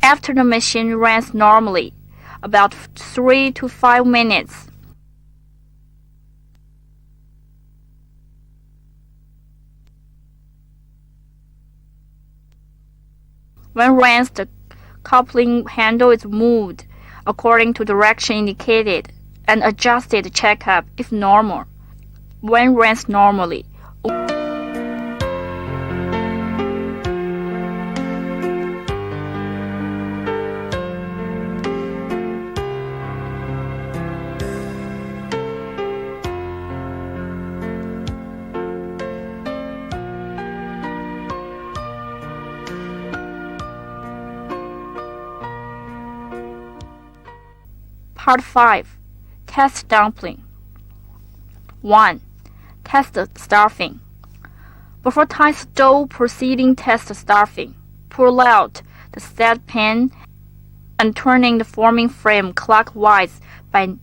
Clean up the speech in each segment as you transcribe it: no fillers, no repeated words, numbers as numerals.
after the machine runs normally, about 3 to 5 minutes. When runs, the coupling handle is moved according to direction indicated and adjusted checkup if normal. When runs normally, Part 5. Test dumpling. 1. Test stuffing. Before test dough proceeding test stuffing, pull out the set pan and turning the forming frame clockwise by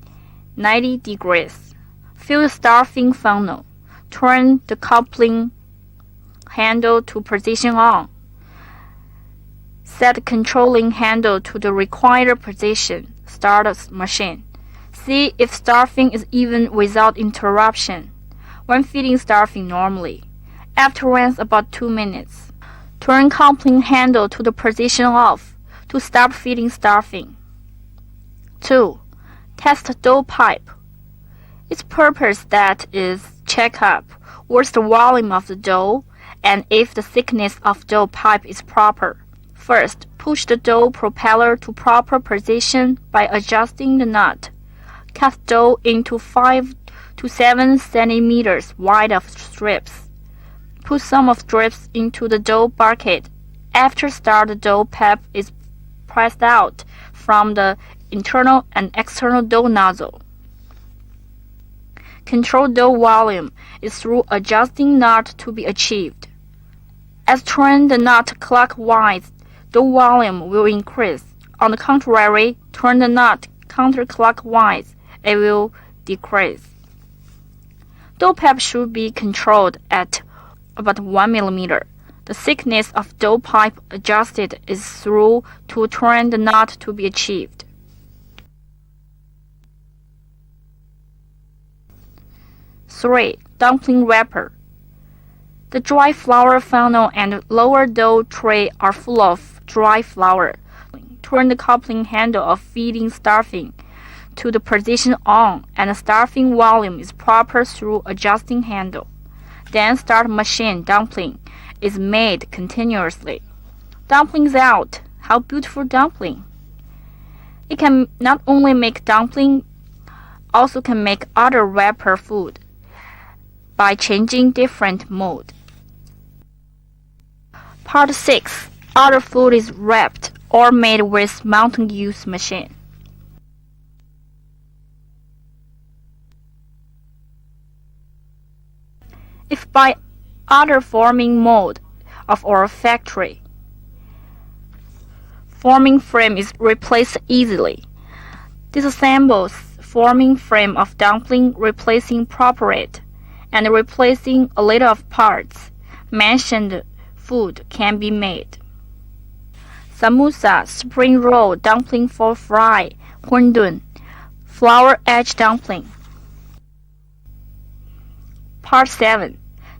90 degrees. Fill the stuffing funnel. Turn the coupling handle to position on. Set the controlling handle to the required position. Start the machine. See if stuffing is even without interruption. When feeding stuffing normally, after runs about 2 minutes, turn coupling handle to the position off to stop feeding stuffing. 2. Test dough pipe. Its purpose that is check up what's the volume of the dough and if the thickness of dough pipe is proper. First, push the dough propeller to proper position by adjusting the nut. Cut dough into 5 to 7 centimeters wide of strips. Put some of strips into the dough bucket. After start, the dough pipe is pressed out from the internal and external dough nozzle. Control dough volume is through adjusting nut to be achieved. As turn the nut clockwise, dough volume will increase. On the contrary, turn the nut counterclockwise, it will decrease. Dough pipe should be controlled at about 1 millimeter. The thickness of dough pipe adjusted is through to turn the nut to be achieved. 3. Dumpling wrapper. The dry flour funnel and lower dough tray are full of dry flour. Turn the coupling handle of feeding stuffing to the position on and the stuffing volume is proper through adjusting handle. Then start machine. Dumpling is made continuously. Dumplings out. How beautiful dumpling! It can not only make dumpling, also can make other wrapper food by changing different mode. Part 6. Other food is wrapped or made with multi-use machine. If by other forming mode of our factory, forming frame is replaced easily, disassembles forming frame of dumpling, replacing properate, and replacing a little of parts, mentioned food can be made. Samosa, spring roll, dumpling for fry, hundun, flour edge dumpling. Part 7.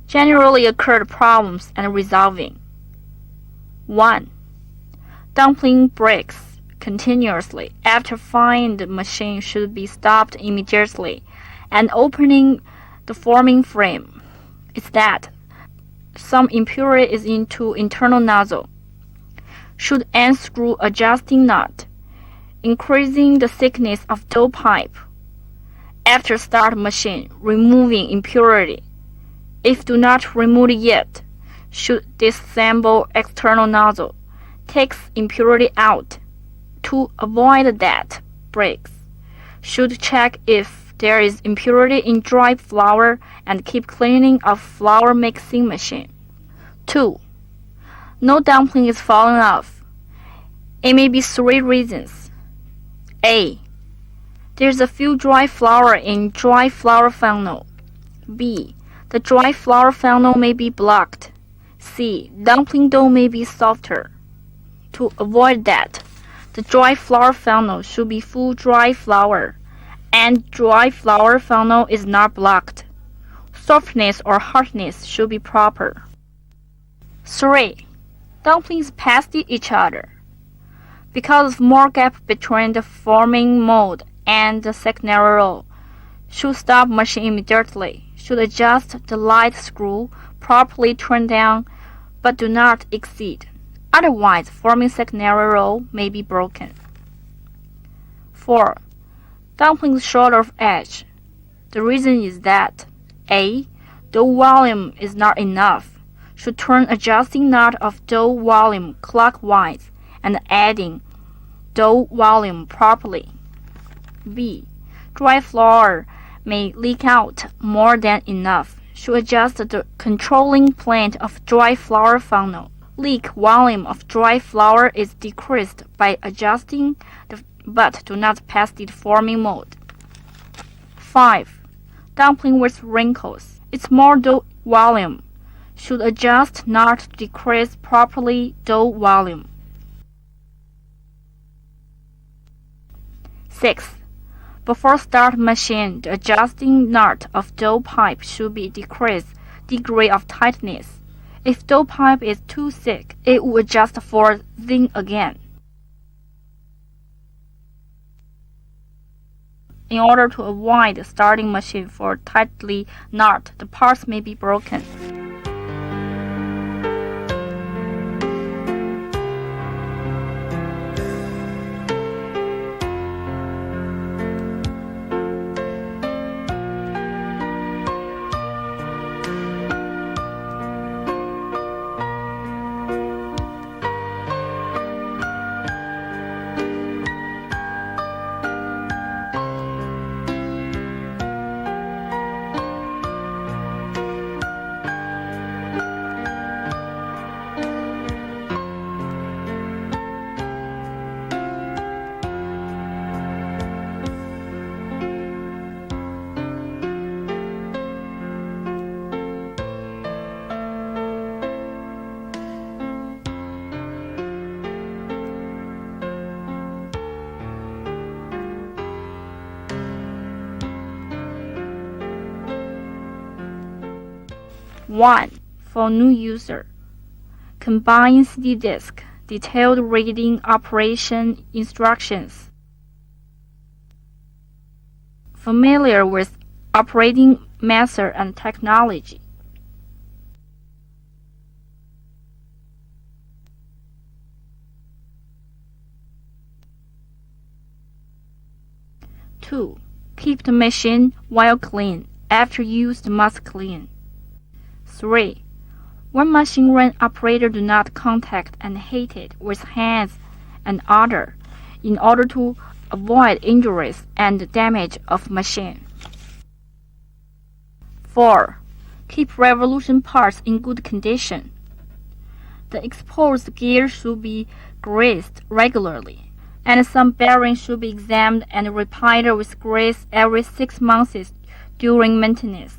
Generally occurred problems and resolving. 1. Dumpling breaks continuously. After frying, the machine should be stopped immediately and opening the forming frame. Is that some impurity is into internal nozzle. Should unscrew adjusting nut, increasing the thickness of dough pipe. After start machine, removing impurity. If do not remove it yet, should disassemble external nozzle. Takes impurity out. To avoid that breaks, should check if there is impurity in dry flour and keep cleaning of flour mixing machine. 2. No dumpling is falling off. It may be 3 reasons. A. There's a few dry flour in dry flour funnel. B. The dry flour funnel may be blocked. C. Dumpling dough may be softer. To avoid that, The dry flour funnel should be full dry flour, and dry flour funnel is not blocked. Softness or hardness should be proper. 3. Dumplings pass each other. Because of more gap between the forming mold and the secondary roll, should stop machine immediately. Should adjust the light screw, properly turn down, but do not exceed. Otherwise, forming secondary roll may be broken. 4. Dumplings short of edge. The reason is that A. Dough volume is not enough. Should turn adjusting knot of dough volume clockwise and adding dough volume properly. B. Dry flour may leak out more than enough. Should adjust the controlling plate of dry flour funnel. Leak volume of dry flour is decreased by adjusting but do not pass the forming mold. 5. Dumpling with wrinkles. It's more dough volume. Should adjust not to decrease properly dough volume. 6. Before start machine, the adjusting knot of dough pipe should be decreased degree of tightness. If dough pipe is too thick, it will adjust for thin again. In order to avoid starting machine for tightly knot, the parts may be broken. 1. For new user. Combine CD disk, detailed reading operation instructions. Familiar with operating method and technology. Two, keep the machine while clean. After use, must clean. 3. When machine run, operator do not contact and hit it with hands and other, in order to avoid injuries and damage of machine. 4. Keep revolution parts in good condition. The exposed gear should be greased regularly, and some bearings should be examined and repaired with grease every 6 months during maintenance.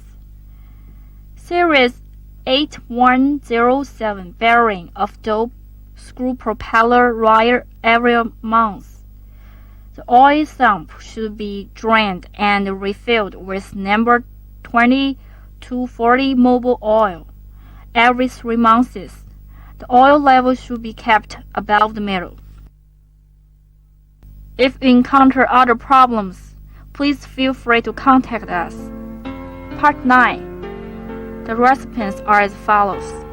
Series 8107 bearing of dough screw propeller wire every month. The oil sump should be drained and refilled with number 20 to 40 mobile oil every 3 months. The oil level should be kept above the middle. If you encounter other problems, please feel free to contact us. Part 9. The recipes are as follows.